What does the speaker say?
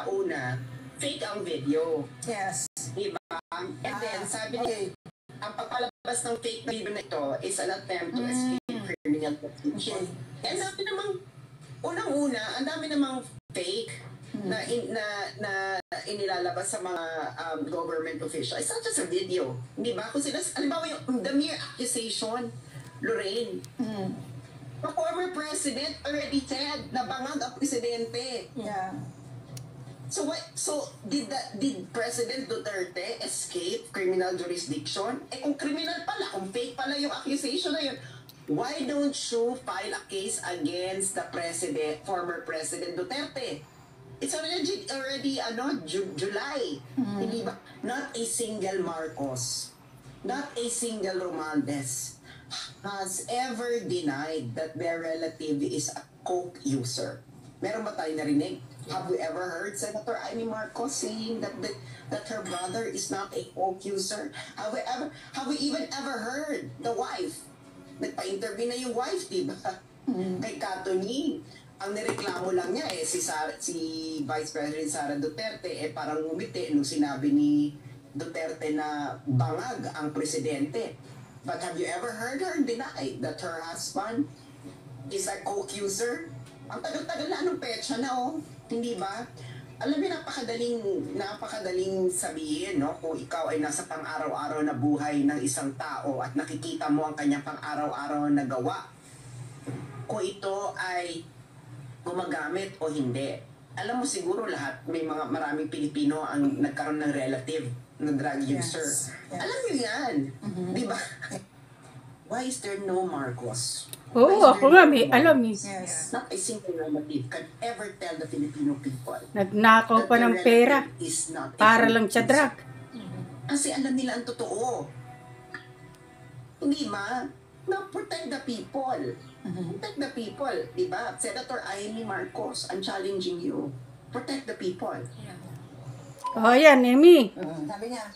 una, fake ang video. Yes. Diba? And then, sabi niya, ang pagpalabas ng fake video na ito is an attempt to escape criminal prosecution. And dami namang, unang-una, ang dami namang fake na inilalabas sa mga government official. It's not just a video. Di ba? Kung sila, alimbawa yung the mere accusation, Lorraine, the former president already said na bangag ang presidente. Yeah. So what? So did President Duterte escape criminal jurisdiction? Eh kung criminal pala, kung fake pala yung accusation na yun, why don't you file a case against the former President Duterte? It's already July. Hindi ba? Not a single Marcos, not a single Romualdez has ever denied that their relative is a coke user. Meron ba tayo narinig? Have we ever heard Senator Amy Marcos saying that her brother is not a coke user? Have we even ever heard the wife? Nagpa-interview na yung wife, diba? Kay Katony. Ang nireklamo lang niya si Vice President Sara Duterte parang ngumiti nung sinabi ni Duterte na bangag ang presidente. But have you ever heard her deny that her husband is a coke user? Ang tagal-tagal na anong petsa na hindi ba? Alam mo, napakadaling sabihin, no? Kung ikaw ay nasa pang-araw-araw na buhay ng isang tao at nakikita mo ang kanyang pang-araw-araw na gawa, kung ito ay gumagamit o hindi. Alam mo siguro lahat, maraming Pilipino ang nagkaroon ng relative na drug user. Yes. Alam niyo yan. Di ba? Why is there no Marcos? Oo, ako nga may alam eh. Yes. Not a single relative can ever tell the Filipino people Nagnakaw pa ng pera para lang sa drug. Kasi alam nila ang totoo. Hindi ba? Now, protect the people. Protect the people. Diba? Senator Amy Marcos, I'm challenging you. Protect the people. Oh, yan, Amy. Sabi niya,